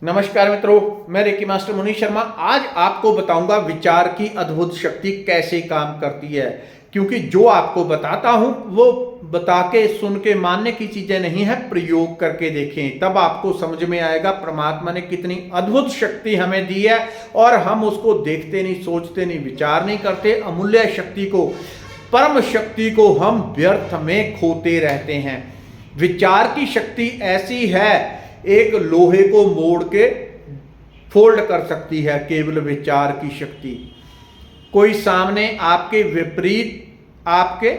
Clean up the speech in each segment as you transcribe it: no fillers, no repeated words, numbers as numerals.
नमस्कार मित्रों, मैं रेकी मास्टर मुनीश शर्मा। आज आपको बताऊंगा विचार की अद्भुत शक्ति कैसे काम करती है। क्योंकि जो आपको बताता हूं वो बता के सुन के मानने की चीजें नहीं है, प्रयोग करके देखें तब आपको समझ में आएगा परमात्मा ने कितनी अद्भुत शक्ति हमें दी है। और हम उसको देखते नहीं, सोचते नहीं, विचार नहीं करते। अमूल्य शक्ति को, परम शक्ति को हम व्यर्थ में खोते रहते हैं। विचार की शक्ति ऐसी है, एक लोहे को मोड़ के फोल्ड कर सकती है केवल विचार की शक्ति। कोई सामने आपके विपरीत आपके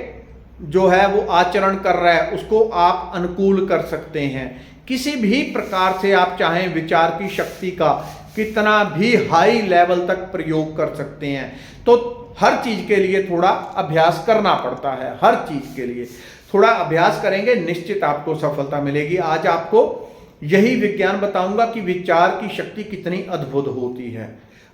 जो है वो आचरण कर रहा है, उसको आप अनुकूल कर सकते हैं। किसी भी प्रकार से आप चाहें विचार की शक्ति का कितना भी हाई लेवल तक प्रयोग कर सकते हैं। तो हर चीज के लिए थोड़ा अभ्यास करना पड़ता है। हर चीज के लिए थोड़ा अभ्यास करेंगे, निश्चित आपको सफलता मिलेगी। आज आपको यही विज्ञान बताऊंगा कि विचार की शक्ति कितनी अद्भुत होती है।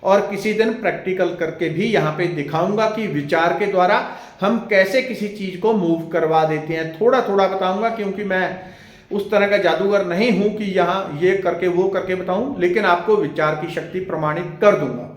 और किसी दिन प्रैक्टिकल करके भी यहां पे दिखाऊंगा कि विचार के द्वारा हम कैसे किसी चीज को मूव करवा देते हैं। थोड़ा थोड़ा बताऊंगा, क्योंकि मैं उस तरह का जादूगर नहीं हूं कि यहां ये करके वो करके बताऊं, लेकिन आपको विचार की शक्ति प्रमाणित कर दूंगा।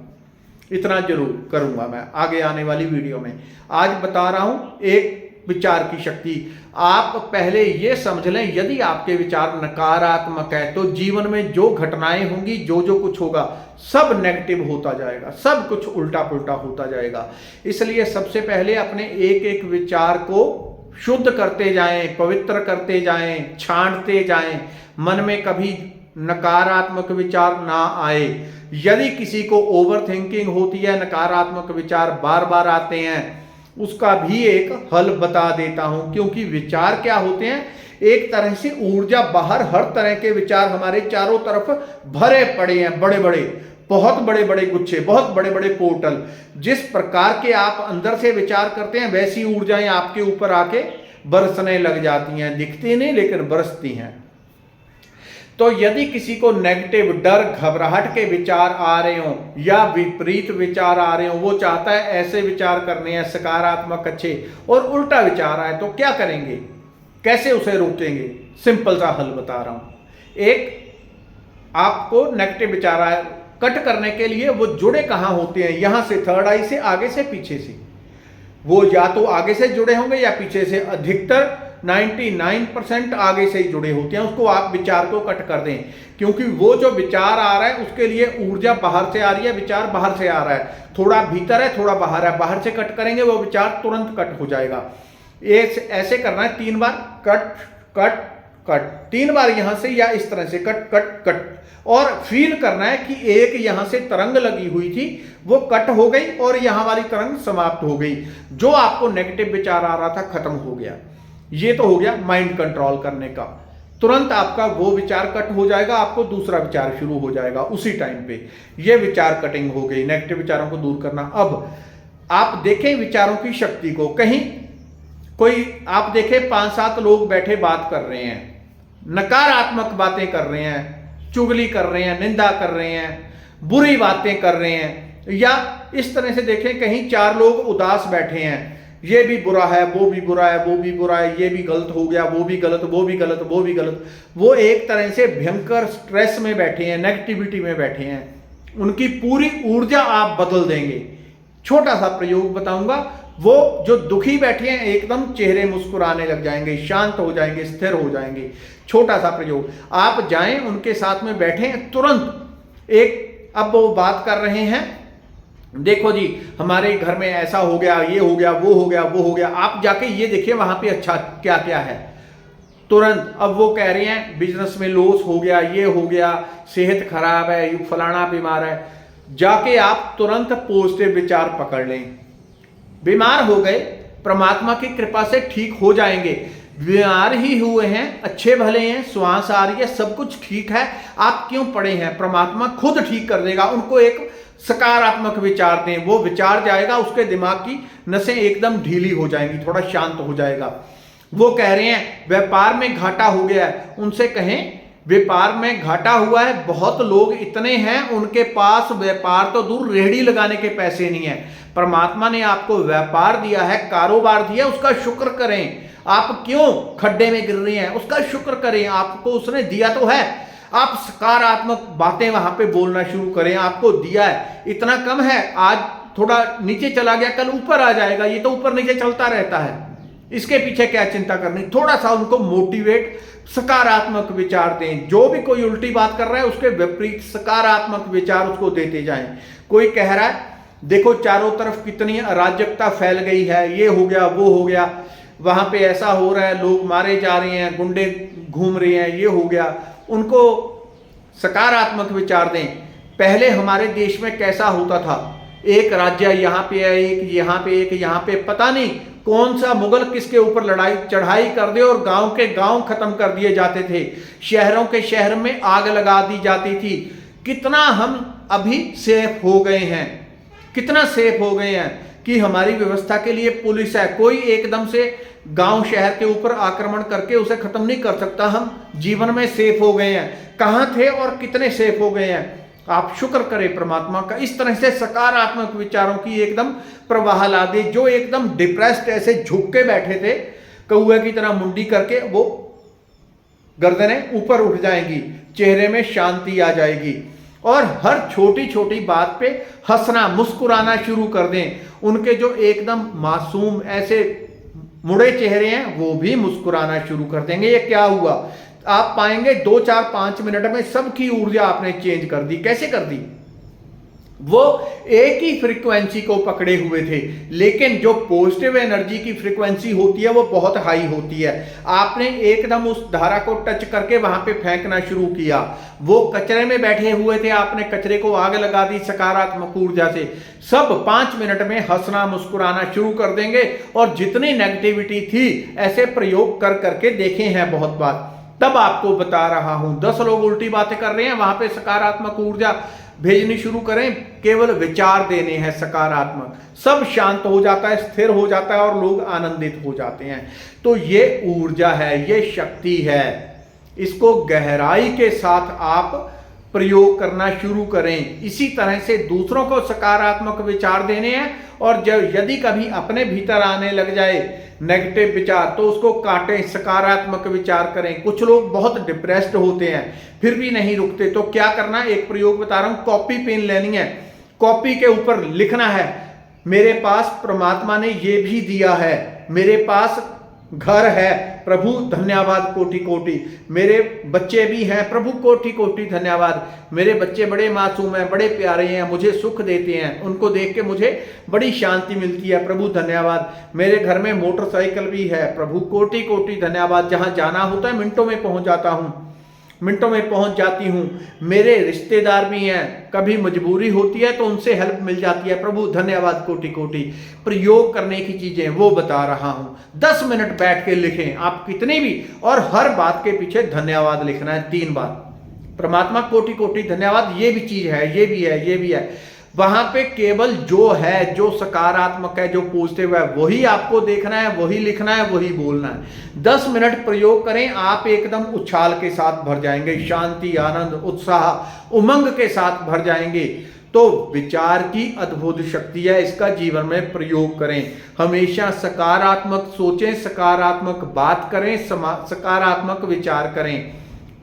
इतना जरूर करूंगा मैं आगे आने वाली वीडियो में। आज बता रहा हूं एक विचार की शक्ति। आप पहले ये समझ लें, यदि आपके विचार नकारात्मक है तो जीवन में जो घटनाएं होंगी, जो जो कुछ होगा, सब नेगेटिव होता जाएगा, सब कुछ उल्टा पुल्टा होता जाएगा। इसलिए सबसे पहले अपने एक एक विचार को शुद्ध करते जाएं, पवित्र करते जाएं, छांटते जाएं। मन में कभी नकारात्मक विचार ना आए। यदि किसी को ओवर थिंकिंग होती है, नकारात्मक विचार बार बार आते हैं, उसका भी एक हल बता देता हूं। क्योंकि विचार क्या होते हैं, एक तरह से ऊर्जा बाहर, हर तरह के विचार हमारे चारों तरफ भरे पड़े हैं। बड़े बड़े, बहुत बड़े बड़े गुच्छे, बहुत बड़े बड़े पोर्टल। जिस प्रकार के आप अंदर से विचार करते हैं, वैसी ऊर्जाएं आपके ऊपर आके बरसने लग जाती हैं। दिखती नहीं लेकिन बरसती हैं। तो यदि किसी को नेगेटिव, डर, घबराहट के विचार आ रहे हो या विपरीत विचार आ रहे हो, वो चाहता है ऐसे विचार करने हैं सकारात्मक अच्छे, और उल्टा विचार आए तो क्या करेंगे, कैसे उसे रोकेंगे? सिंपल सा हल बता रहा हूं। एक, आपको नेगेटिव विचार आए, कट करने के लिए वो जुड़े कहां होते हैं? यहां से, थर्ड आई से, आगे से, पीछे से। वो या तो आगे से जुड़े होंगे या पीछे से। अधिकतर 99% आगे से ही जुड़े होते हैं। उसको आप विचार को कट कर दें, क्योंकि वो जो विचार आ रहा है उसके लिए ऊर्जा बाहर से आ रही है, विचार बाहर से आ रहा है। थोड़ा भीतर है, थोड़ा बाहर है। बाहर से कट करेंगे वो विचार तुरंत कट हो जाएगा। ऐसे करना है 3 बार, कट कट कट। 3 बार यहां से या इस तरह से कट कट कट। और फील करना है कि एक यहां से तरंग लगी हुई थी, वो कट हो गई और यहां वाली तरंग समाप्त हो गई। जो आपको नेगेटिव विचार आ रहा था खत्म हो गया। ये तो हो गया माइंड कंट्रोल करने का। तुरंत आपका वो विचार कट हो जाएगा, आपको दूसरा विचार शुरू हो जाएगा उसी टाइम पे। ये विचार कटिंग हो गई, नेगेटिव विचारों को दूर करना। अब आप देखें विचारों की शक्ति को। कहीं कोई आप देखें 5-7 लोग बैठे बात कर रहे हैं, नकारात्मक बातें कर रहे हैं, चुगली कर रहे हैं, निंदा कर रहे हैं, बुरी बातें कर रहे हैं। या इस तरह से देखें कहीं 4 लोग उदास बैठे हैं, ये भी बुरा है, वो भी बुरा है, वो भी बुरा है, ये भी गलत हो गया, वो भी गलत, वो भी गलत, वो भी गलत। वो एक तरह से भयंकर स्ट्रेस में बैठे हैं, नेगेटिविटी में बैठे हैं। उनकी पूरी ऊर्जा आप बदल देंगे। छोटा सा प्रयोग बताऊंगा। वो जो दुखी बैठे हैं एकदम चेहरे मुस्कुराने लग जाएंगे, शांत हो जाएंगे, स्थिर हो जाएंगे। छोटा सा प्रयोग, आप जाएं उनके साथ में बैठे, तुरंत एक, अब वो बात कर रहे हैं, देखो जी हमारे घर में ऐसा हो गया, ये हो गया, वो हो गया, वो हो गया। आप जाके ये देखिए वहां पे अच्छा क्या क्या है। तुरंत अब वो कह रहे हैं बिजनेस में लॉस हो गया, ये हो गया, सेहत खराब है, फलाना बीमार है। जाके आप तुरंत पॉजिटिव विचार पकड़ लें। बीमार हो गए, परमात्मा की कृपा से ठीक हो जाएंगे। बीमार ही हुए हैं, अच्छे भले हैं, श्वास आ रही है, सब कुछ ठीक है, आप क्यों पड़े हैं? परमात्मा खुद ठीक कर देगा। उनको एक सकारात्मक विचार दें, वो विचार जाएगा, उसके दिमाग की नसें एकदम ढीली हो जाएंगी, थोड़ा शांत हो जाएगा। वो कह रहे हैं व्यापार में घाटा हो गया है, उनसे कहें व्यापार में घाटा हुआ है, बहुत लोग इतने हैं उनके पास व्यापार तो दूर, रेहड़ी लगाने के पैसे नहीं है। परमात्मा ने आपको व्यापार दिया है, कारोबार दिया, उसका शुक्र करें। आप क्यों खड्डे में गिर रहे हैं? उसका शुक्र करें, आपको उसने दिया तो है। आप सकारात्मक बातें वहां पे बोलना शुरू करें। आपको दिया है इतना कम है, आज थोड़ा नीचे चला गया, कल ऊपर आ जाएगा, ये तो ऊपर नीचे चलता रहता है, इसके पीछे क्या चिंता करनी। थोड़ा सा उनको मोटिवेट, सकारात्मक विचार दें। जो भी कोई उल्टी बात कर रहा है उसके विपरीत सकारात्मक विचार उसको देते जाएं। कोई कह रहा है देखो चारों तरफ कितनी अराजकता फैल गई है, ये हो गया वो हो गया, वहां पे ऐसा हो रहा है, लोग मारे जा रहे हैं, गुंडे घूम रहे हैं, ये हो गया, उनको सकारात्मक विचार दें। पहले हमारे देश में कैसा होता था, एक राज्य यहाँ पे है, एक यहाँ पे, एक यहाँ पे, पता नहीं कौन सा मुगल किसके ऊपर लड़ाई चढ़ाई कर दे और गांव के गांव खत्म कर दिए जाते थे, शहरों के शहर में आग लगा दी जाती थी। कितना हम अभी सेफ हो गए हैं, कितना सेफ हो गए हैं कि हमारी व्यवस्था के लिए पुलिस है, कोई एकदम से गांव शहर के ऊपर आक्रमण करके उसे खत्म नहीं कर सकता। हम जीवन में सेफ हो गए हैं। कहां थे और कितने सेफ हो गए हैं। आप शुक्र करें परमात्मा का। इस तरह से सकारात्मक विचारों की एकदम प्रवाह ला दे। जो एकदम डिप्रेस्ड ऐसे झुक के बैठे थे कौए की तरह मुंडी करके, वो गर्दनें ऊपर उठ जाएंगी, चेहरे में शांति आ जाएगी और हर छोटी छोटी बात पे हंसना मुस्कुराना शुरू कर दें। उनके जो एकदम मासूम ऐसे मुड़े चेहरे हैं वो भी मुस्कुराना शुरू कर देंगे। ये क्या हुआ, आप पाएंगे 2 4 5 मिनट में सबकी ऊर्जा आपने चेंज कर दी। कैसे कर दी, वो एक ही फ्रीक्वेंसी को पकड़े हुए थे, लेकिन जो पॉजिटिव एनर्जी की फ्रीक्वेंसी होती है वो बहुत हाई होती है। आपने एकदम उस धारा को टच करके वहां पे फेंकना शुरू किया, वो कचरे में बैठे हुए थे, आपने कचरे को आग लगा दी सकारात्मक ऊर्जा से। सब 5 मिनट में हंसना मुस्कुराना शुरू कर देंगे। और जितनी नेगेटिविटी थी ऐसे प्रयोग कर करके देखे हैं बहुत बार। तब आपको बता रहा हूं, 10 लोग उल्टी बातें कर रहे हैं, वहां पे सकारात्मक ऊर्जा भेजनी शुरू करें। केवल विचार देने हैं सकारात्मक, सब शांत हो जाता है, स्थिर हो जाता है और लोग आनंदित हो जाते हैं। तो ये ऊर्जा है, ये शक्ति है, इसको गहराई के साथ आप प्रयोग करना शुरू करें। इसी तरह से दूसरों को सकारात्मक विचार देने हैं। और जब यदि कभी अपने भीतर आने लग जाए नेगेटिव विचार तो उसको काटें, सकारात्मक विचार करें। कुछ लोग बहुत डिप्रेस्ड होते हैं फिर भी नहीं रुकते, तो क्या करना, एक प्रयोग बता रहा हूं, कॉपी पेन लेनी है, कॉपी के ऊपर लिखना है मेरे पास परमात्मा ने ये भी दिया है, मेरे पास घर है, प्रभु धन्यवाद कोटि कोटि, मेरे बच्चे भी हैं, प्रभु कोटि कोटि धन्यवाद, मेरे बच्चे बड़े मासूम हैं, बड़े प्यारे हैं, मुझे सुख देते हैं, उनको देख के मुझे बड़ी शांति मिलती है, प्रभु धन्यवाद, मेरे घर में मोटरसाइकिल भी है, प्रभु कोटि कोटि धन्यवाद, जहां जाना होता है मिनटों में पहुंच जाता हूं, मिनटों में पहुंच जाती हूं, मेरे रिश्तेदार भी हैं, कभी मजबूरी होती है तो उनसे हेल्प मिल जाती है, प्रभु धन्यवाद कोटि कोटि। प्रयोग करने की चीजें वो बता रहा हूं। 10 मिनट बैठ के लिखें आप कितनी भी, और हर बात के पीछे धन्यवाद लिखना है 3 बार। परमात्मा कोटि कोटि धन्यवाद, ये भी चीज है, ये भी है, ये भी है। वहां पे केवल जो है, जो सकारात्मक है, जो पॉजिटिव है, वही आपको देखना है, वही लिखना है, वही बोलना है। 10 मिनट प्रयोग करें, आप एकदम उछाल के साथ भर जाएंगे, शांति, आनंद, उत्साह, उमंग के साथ भर जाएंगे। तो विचार की अद्भुत शक्ति है, इसका जीवन में प्रयोग करें। हमेशा सकारात्मक सोचें, सकारात्मक बात करें, सकारात्मक विचार करें।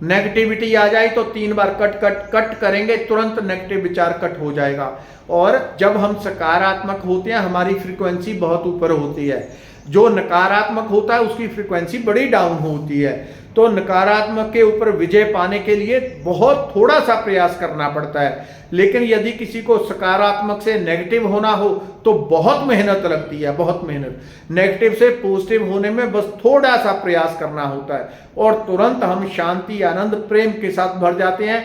नेगेटिविटी आ जाए तो 3 बार कट कट कट करेंगे, तुरंत नेगेटिव विचार कट हो जाएगा। और जब हम सकारात्मक होते हैं हमारी फ्रीक्वेंसी बहुत ऊपर होती है, जो नकारात्मक होता है उसकी फ्रीक्वेंसी बड़ी डाउन होती है। तो नकारात्मक के ऊपर विजय पाने के लिए बहुत थोड़ा सा प्रयास करना पड़ता है, लेकिन यदि किसी को सकारात्मक से नेगेटिव होना हो तो बहुत मेहनत लगती है, बहुत मेहनत। नेगेटिव से पॉजिटिव होने में बस थोड़ा सा प्रयास करना होता है और तुरंत हम शांति, आनंद, प्रेम के साथ भर जाते हैं।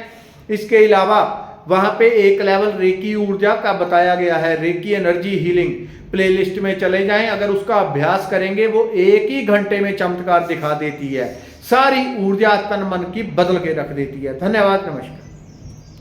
इसके अलावा वहां पे एक लेवल रेकी ऊर्जा का बताया गया है, रेकी एनर्जी हीलिंग, प्लेलिस्ट में चले जाएं, अगर उसका अभ्यास करेंगे वो 1 ही घंटे में चमत्कार दिखा देती है, सारी ऊर्जा तन मन की बदल के रख देती है। धन्यवाद, नमस्कार।